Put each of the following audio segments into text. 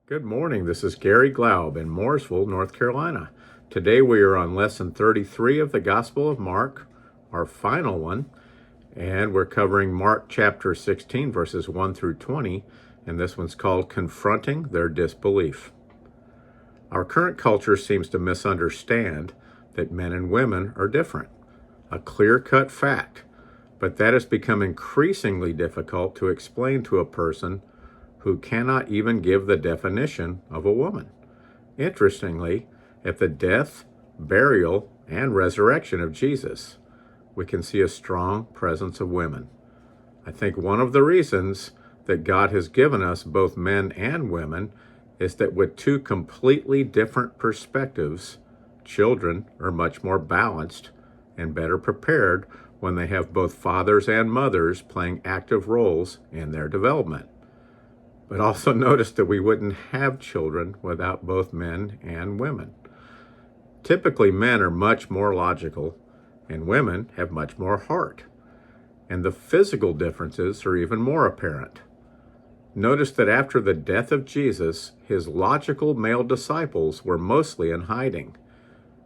Good morning. This is Garry Glaub in Mooresville, North Carolina. Today we are on lesson 33 of the Gospel of Mark, our final one, and we're covering Mark chapter 16, verses 1 through 20, and this one's called Confronting Their Disbelief. Our current culture seems to misunderstand that men and women are different, a clear-cut fact, but that has become increasingly difficult to explain to a person who cannot even give the definition of a woman. Interestingly, at the death, burial, and resurrection of Jesus, we can see a strong presence of women. I think one of the reasons that God has given us both men and women is that with two completely different perspectives, children are much more balanced and better prepared when they have both fathers and mothers playing active roles in their development. But also notice that we wouldn't have children without both men and women. Typically, men are much more logical, and women have much more heart. And the physical differences are even more apparent. Notice that after the death of Jesus, his logical male disciples were mostly in hiding,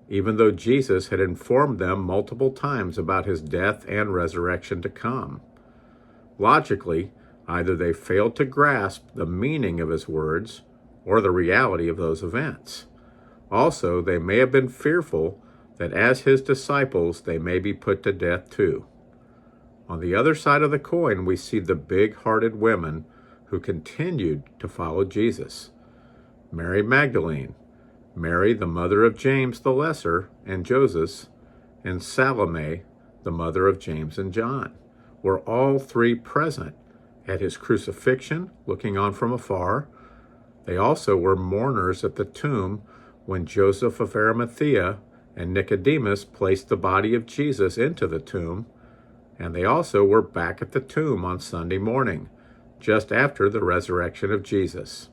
even though Jesus had informed them multiple times about his death and resurrection to come. Logically, either they failed to grasp the meaning of his words or the reality of those events. Also, they may have been fearful that as his disciples, they may be put to death too. On the other side of the coin, we see the big-hearted women who continued to follow Jesus. Mary Magdalene, Mary, the mother of James the Lesser and Joseph, and Salome, the mother of James and John, were all three present at his crucifixion, looking on from afar. They also were mourners at the tomb when Joseph of Arimathea and Nicodemus placed the body of Jesus into the tomb, and they also were back at the tomb on Sunday morning, just after the resurrection of Jesus.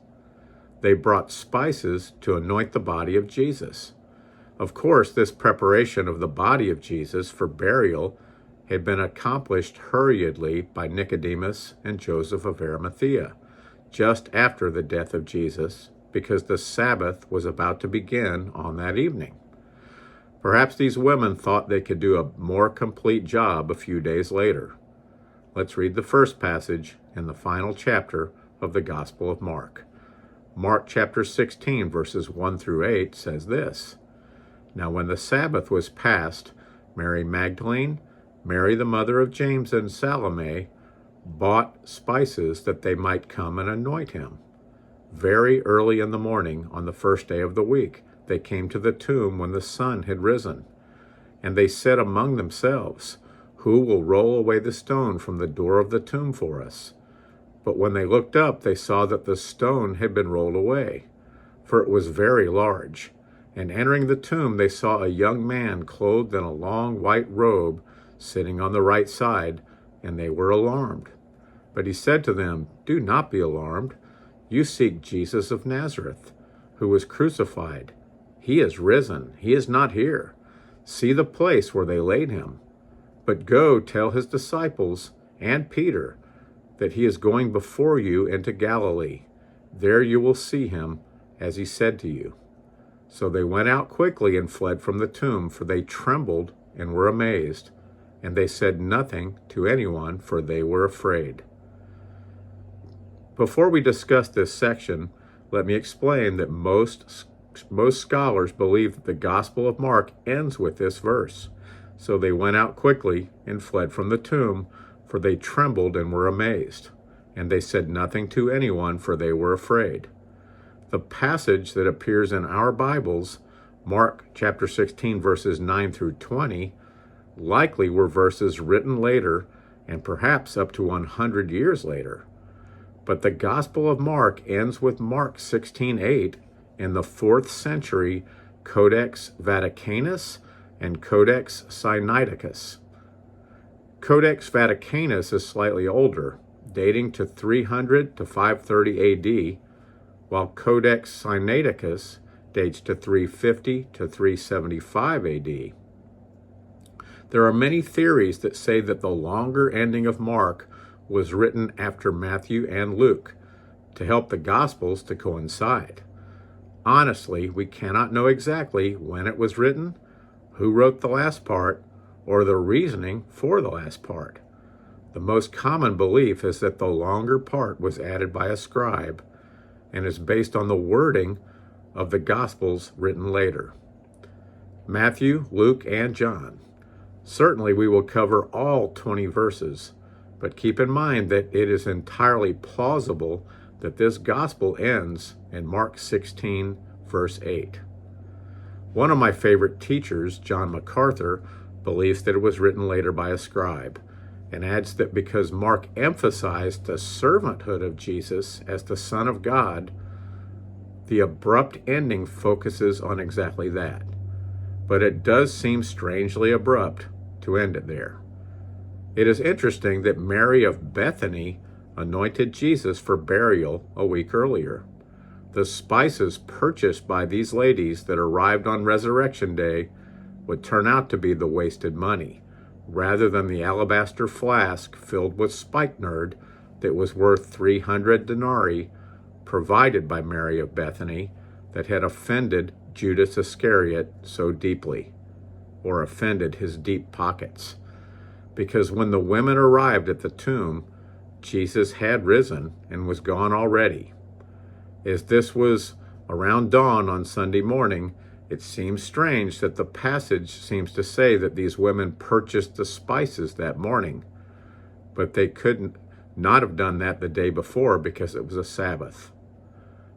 They brought spices to anoint the body of Jesus. Of course, this preparation of the body of Jesus for burial had been accomplished hurriedly by Nicodemus and Joseph of Arimathea, just after the death of Jesus, because the Sabbath was about to begin on that evening. Perhaps these women thought they could do a more complete job a few days later. Let's read the first passage in the final chapter of the Gospel of Mark. Mark chapter 16, verses 1 through 8 says this: Now when the Sabbath was past, Mary Magdalene, Mary, the mother of James, and Salome bought spices that they might come and anoint him. Very early in the morning, on the first day of the week, they came to the tomb when the sun had risen. And they said among themselves, Who will roll away the stone from the door of the tomb for us? But when they looked up, they saw that the stone had been rolled away, for it was very large. And entering the tomb, they saw a young man clothed in a long white robe, sitting on the right side, and they were alarmed. But he said to them, Do not be alarmed. You seek Jesus of Nazareth, who was crucified. He is risen. He is not here. See the place where they laid him. But go tell his disciples and Peter that he is going before you into Galilee. There you will see him, as he said to you. So they went out quickly and fled from the tomb, for they trembled and were amazed. And they said nothing to anyone, for they were afraid. Before we discuss this section, let me explain that most scholars believe that the Gospel of Mark ends with this verse. So they went out quickly and fled from the tomb, for they trembled and were amazed. And they said nothing to anyone, for they were afraid. The passage that appears in our Bibles, Mark chapter 16, verses 9 through 20, likely were verses written later and perhaps up to 100 years later. But the Gospel of Mark ends with Mark 16:8 in the 4th century Codex Vaticanus and Codex Sinaiticus. Codex Vaticanus is slightly older, dating to 300 to 530 AD, while Codex Sinaiticus dates to 350 to 375 AD. There are many theories that say that the longer ending of Mark was written after Matthew and Luke to help the Gospels to coincide. Honestly, we cannot know exactly when it was written, who wrote the last part, or the reasoning for the last part. The most common belief is that the longer part was added by a scribe and is based on the wording of the Gospels written later. Matthew, Luke, and John. Certainly we will cover all 20 verses, but keep in mind that it is entirely plausible that this gospel ends in Mark 16, verse 8. One of my favorite teachers, John MacArthur, believes that it was written later by a scribe, and adds that because Mark emphasized the servanthood of Jesus as the Son of God, the abrupt ending focuses on exactly that. But it does seem strangely abrupt to end it there. It is interesting that Mary of Bethany anointed Jesus for burial a week earlier. The spices purchased by these ladies that arrived on Resurrection Day would turn out to be the wasted money, rather than the alabaster flask filled with spikenard that was worth 300 denarii provided by Mary of Bethany that had offended Judas Iscariot so deeply, or offended his deep pockets. Because when the women arrived at the tomb, Jesus had risen and was gone already. As this was around dawn on Sunday morning, it seems strange that the passage seems to say that these women purchased the spices that morning, but they couldn't not have done that the day before because it was a Sabbath.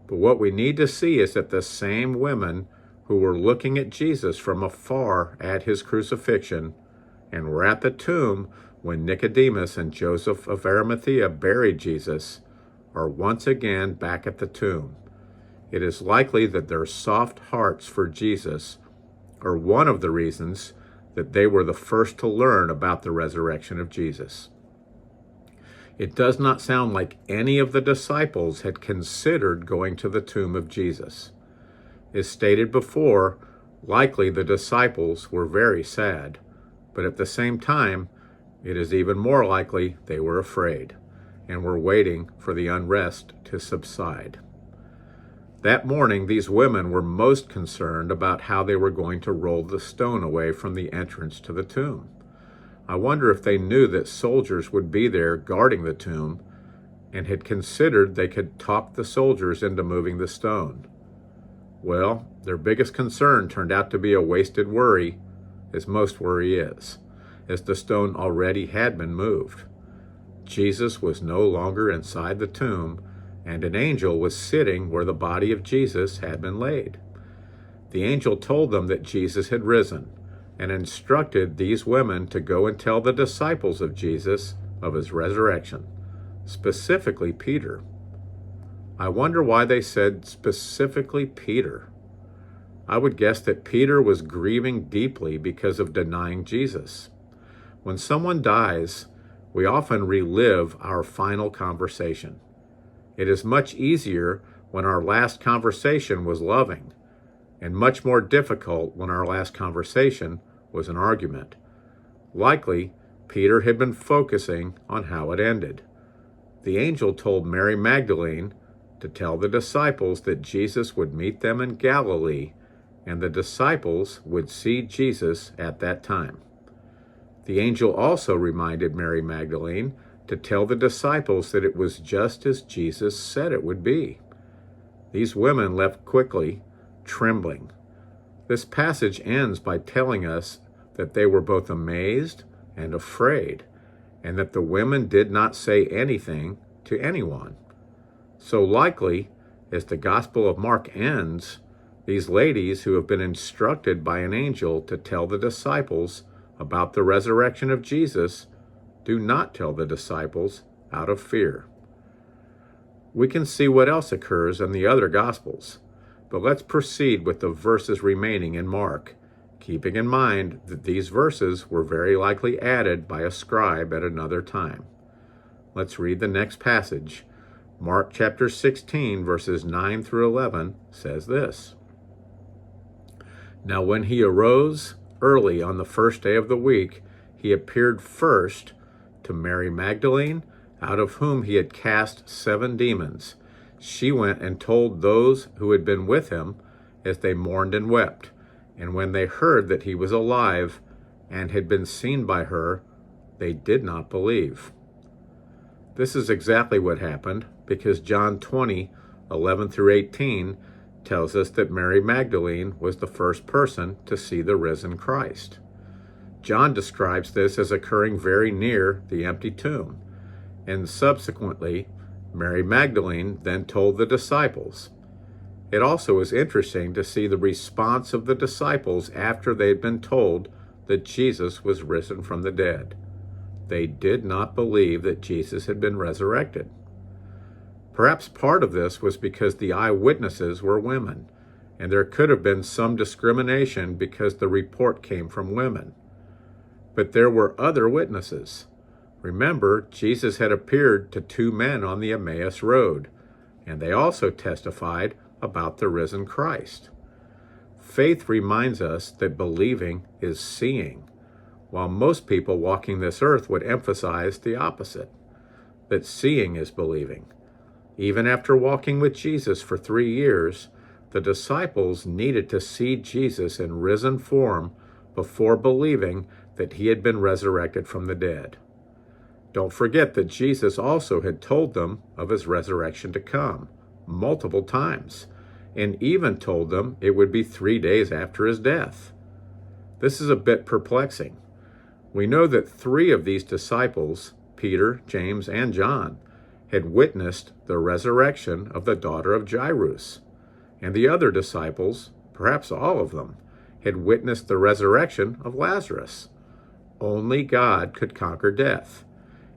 But what we need to see is that the same women who were looking at Jesus from afar at his crucifixion and were at the tomb when Nicodemus and Joseph of Arimathea buried Jesus are once again back at the tomb. It is likely that their soft hearts for Jesus are one of the reasons that they were the first to learn about the resurrection of Jesus. It does not sound like any of the disciples had considered going to the tomb of Jesus. As stated before, likely the disciples were very sad, but at the same time, it is even more likely they were afraid and were waiting for the unrest to subside. That morning, these women were most concerned about how they were going to roll the stone away from the entrance to the tomb. I wonder if they knew that soldiers would be there guarding the tomb and had considered they could talk the soldiers into moving the stone. Well, their biggest concern turned out to be a wasted worry, as most worry is, as the stone already had been moved. Jesus was no longer inside the tomb, and an angel was sitting where the body of Jesus had been laid. The angel told them that Jesus had risen, and instructed these women to go and tell the disciples of Jesus of his resurrection, specifically Peter. I wonder why they said specifically Peter. I would guess that Peter was grieving deeply because of denying Jesus. When someone dies, we often relive our final conversation. It is much easier when our last conversation was loving, and much more difficult when our last conversation was an argument. Likely, Peter had been focusing on how it ended. The angel told Mary Magdalene to tell the disciples that Jesus would meet them in Galilee, and the disciples would see Jesus at that time. The angel also reminded Mary Magdalene to tell the disciples that it was just as Jesus said it would be. These women left quickly, trembling. This passage ends by telling us that they were both amazed and afraid, and that the women did not say anything to anyone. So likely, as the Gospel of Mark ends, these ladies who have been instructed by an angel to tell the disciples about the resurrection of Jesus do not tell the disciples out of fear. We can see what else occurs in the other Gospels, but let's proceed with the verses remaining in Mark, keeping in mind that these verses were very likely added by a scribe at another time. Let's read the next passage. Mark chapter 16, verses 9 through 11 says this. Now when he arose early on the first day of the week, he appeared first to Mary Magdalene, out of whom he had cast 7 demons. she went and told those who had been with him as they mourned and wept. And when they heard that he was alive and had been seen by her, they did not believe. This is exactly what happened, because John 20:11 through 18 tells us that Mary Magdalene was the first person to see the risen Christ. John describes this as occurring very near the empty tomb, and subsequently, Mary Magdalene then told the disciples. It also is interesting to see the response of the disciples after they'd been told that Jesus was risen from the dead. They did not believe that Jesus had been resurrected. Perhaps part of this was because the eyewitnesses were women, and there could have been some discrimination because the report came from women. But there were other witnesses. Remember, Jesus had appeared to 2 men on the Emmaus road, and they also testified about the risen Christ. Faith reminds us that believing is seeing, while most people walking this earth would emphasize the opposite, that seeing is believing. Even after walking with Jesus for 3 years, the disciples needed to see Jesus in risen form before believing that he had been resurrected from the dead. Don't forget that Jesus also had told them of his resurrection to come multiple times, and even told them it would be 3 days after his death. This is a bit perplexing. We know that 3 of these disciples, Peter, James, and John, had witnessed the resurrection of the daughter of Jairus, and the other disciples, perhaps all of them, had witnessed the resurrection of Lazarus. Only God could conquer death.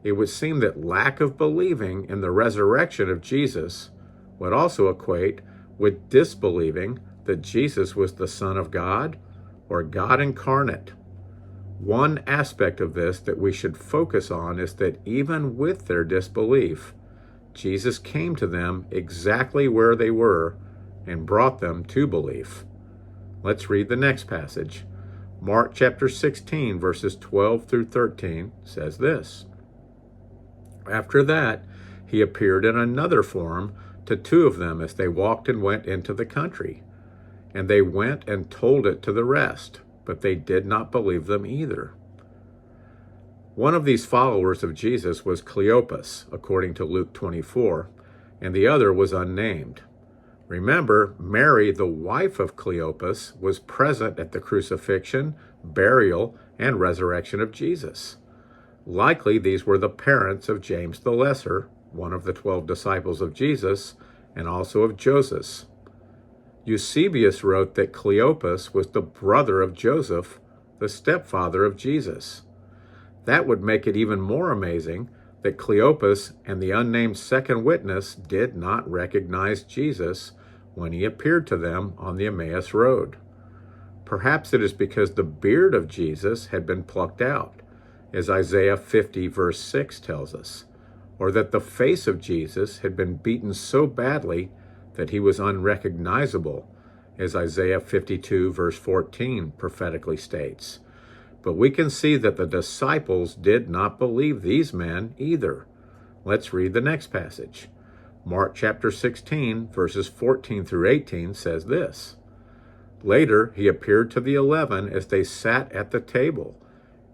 It would seem that lack of believing in the resurrection of Jesus would also equate with disbelieving that Jesus was the Son of God or God incarnate. One aspect of this that we should focus on is that even with their disbelief, Jesus came to them exactly where they were and brought them to belief. Let's read the next passage. Mark chapter 16, verses 12 through 13 says this. After that, he appeared in another form to 2 of them as they walked and went into the country. And they went and told it to the rest, but they did not believe them either. One of these followers of Jesus was Cleopas, according to Luke 24, and the other was unnamed. Remember, Mary, the wife of Cleopas, was present at the crucifixion, burial, and resurrection of Jesus. Likely these were the parents of James the Lesser, one of the 12 disciples of Jesus, and also of Joseph. Eusebius wrote that Cleopas was the brother of Joseph, the stepfather of Jesus. That would make it even more amazing that Cleopas and the unnamed second witness did not recognize Jesus when he appeared to them on the Emmaus road. Perhaps it is because the beard of Jesus had been plucked out, as Isaiah 50 verse 6 tells us, or that the face of Jesus had been beaten so badly that he was unrecognizable, as Isaiah 52 verse 14 prophetically states. But we can see that the disciples did not believe these men either. Let's read the next passage. Mark chapter 16, verses 14 through 18 says this. Later he appeared to the 11 as they sat at the table,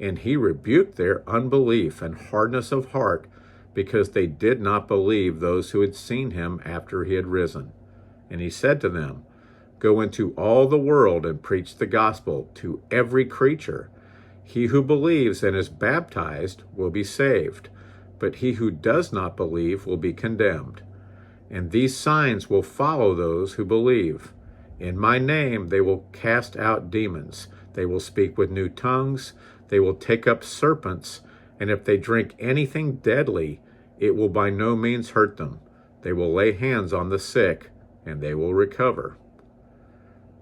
and he rebuked their unbelief and hardness of heart because they did not believe those who had seen him after he had risen. And he said to them, Go into all the world and preach the gospel to every creature. He who believes and is baptized will be saved, but he who does not believe will be condemned. And these signs will follow those who believe. In my name they will cast out demons. They will speak with new tongues. They will take up serpents. And if they drink anything deadly, it will by no means hurt them. They will lay hands on the sick, and they will recover.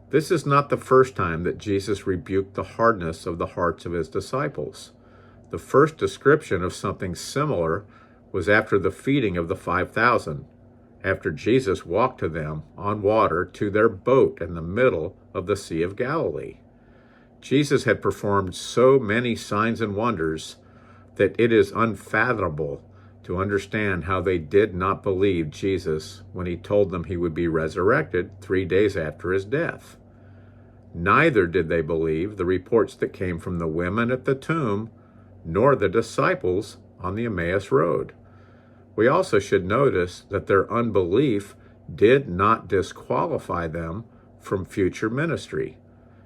This is not the first time that Jesus rebuked the hardness of the hearts of his disciples. The first description of something similar was after the feeding of the 5,000, after Jesus walked to them on water to their boat in the middle of the Sea of Galilee. Jesus had performed so many signs and wonders that it is unfathomable to understand how they did not believe Jesus when he told them he would be resurrected 3 days after his death. Neither did they believe the reports that came from the women at the tomb, nor the disciples on the Emmaus road. We also should notice that their unbelief did not disqualify them from future ministry,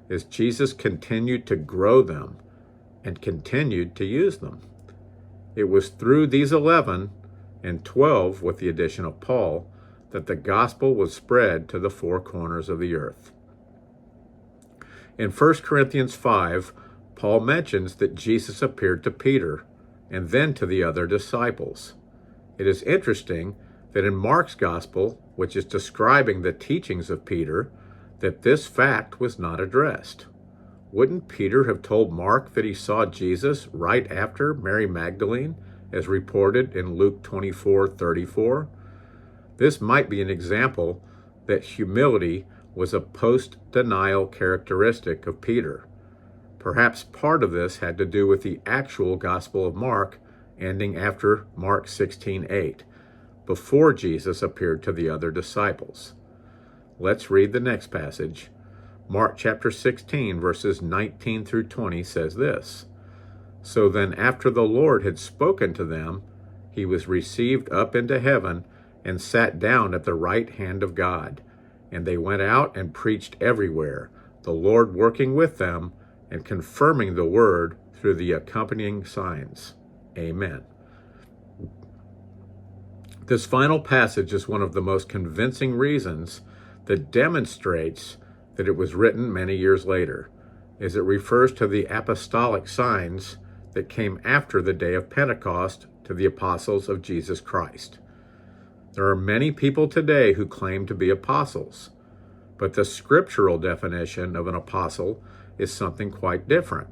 as Jesus continued to grow them and continued to use them. It was through these 11 and 12, with the addition of Paul, that the gospel was spread to the four corners of the earth. In 1 Corinthians 5, Paul mentions that Jesus appeared to Peter and then to the other disciples. It is interesting that in Mark's gospel, which is describing the teachings of Peter, that this fact was not addressed. Wouldn't Peter have told Mark that he saw Jesus right after Mary Magdalene, as reported in Luke 24:34? This might be an example that humility was a post-denial characteristic of Peter. Perhaps part of this had to do with the actual Gospel of Mark, ending after Mark 16:8, before Jesus appeared to the other disciples. Let's read the next passage. Mark chapter 16, verses 19 through 20 says this: "So then after the Lord had spoken to them, he was received up into heaven and sat down at the right hand of God. And they went out and preached everywhere, the Lord working with them and confirming the word through the accompanying signs." Amen. This final passage is one of the most convincing reasons that demonstrates that it was written many years later, as it refers to the apostolic signs that came after the day of Pentecost to the apostles of Jesus Christ. There are many people today who claim to be apostles, but the scriptural definition of an apostle is something quite different.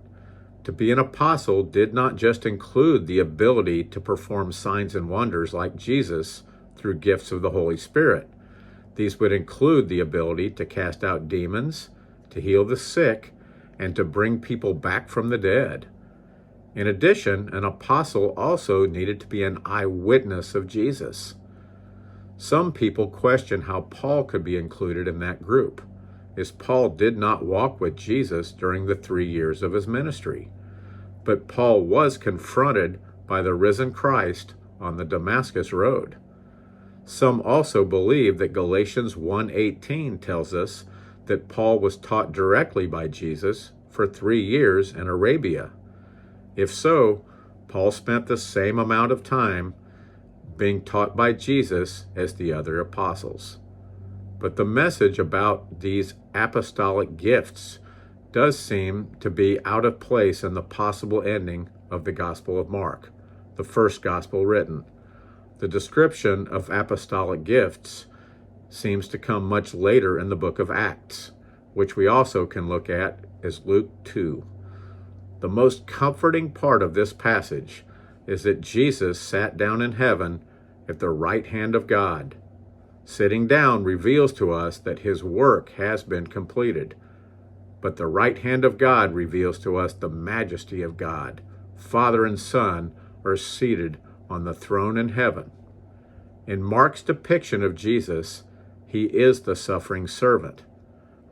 To be an apostle did not just include the ability to perform signs and wonders like Jesus through gifts of the Holy Spirit. These would include the ability to cast out demons, to heal the sick, and to bring people back from the dead. In addition, an apostle also needed to be an eyewitness of Jesus. Some people question how Paul could be included in that group, as Paul did not walk with Jesus during the 3 years of his ministry. But Paul was confronted by the risen Christ on the Damascus road. Some also believe that Galatians 1:18 tells us that Paul was taught directly by Jesus for 3 years in Arabia. If so, Paul spent the same amount of time being taught by Jesus as the other apostles. But the message about these apostolic gifts does seem to be out of place in the possible ending of the Gospel of Mark, the first gospel written. The description of apostolic gifts seems to come much later in the book of Acts, which we also can look at as Luke 2. The most comforting part of this passage is that Jesus sat down in heaven at the right hand of God. Sitting down reveals to us that his work has been completed. But the right hand of God reveals to us the majesty of God. Father and Son are seated on the throne in heaven. In Mark's depiction of Jesus, he is the suffering servant.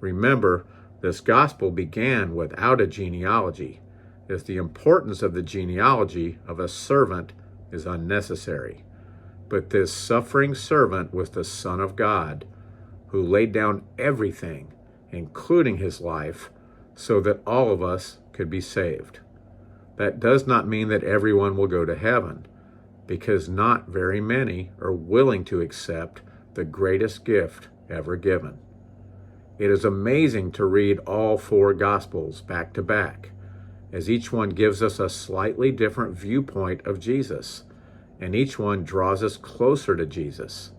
Remember, this gospel began without a genealogy, as the importance of the genealogy of a servant is unnecessary. But this suffering servant was the Son of God, who laid down everything, including his life, so that all of us could be saved. That does not mean that everyone will go to heaven, because not very many are willing to accept the greatest gift ever given. It is amazing to read all four Gospels back to back, as each one gives us a slightly different viewpoint of Jesus, and each one draws us closer to Jesus.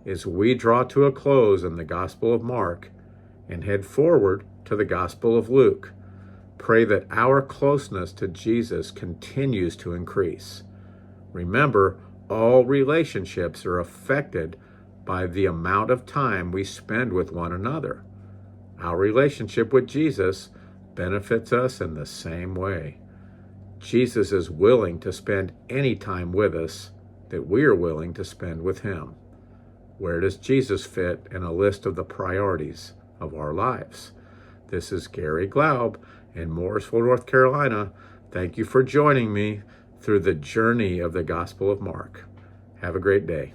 As we draw to a close in the Gospel of Mark and head forward to the Gospel of Luke, pray that our closeness to Jesus continues to increase. Remember, all relationships are affected by the amount of time we spend with one another. Our relationship with Jesus benefits us in the same way. Jesus is willing to spend any time with us that we are willing to spend with him. Where does Jesus fit in a list of the priorities of our lives? This is Garry Glaub in Mooresville, North Carolina. Thank you for joining me through the journey of the Gospel of Mark. Have a great day.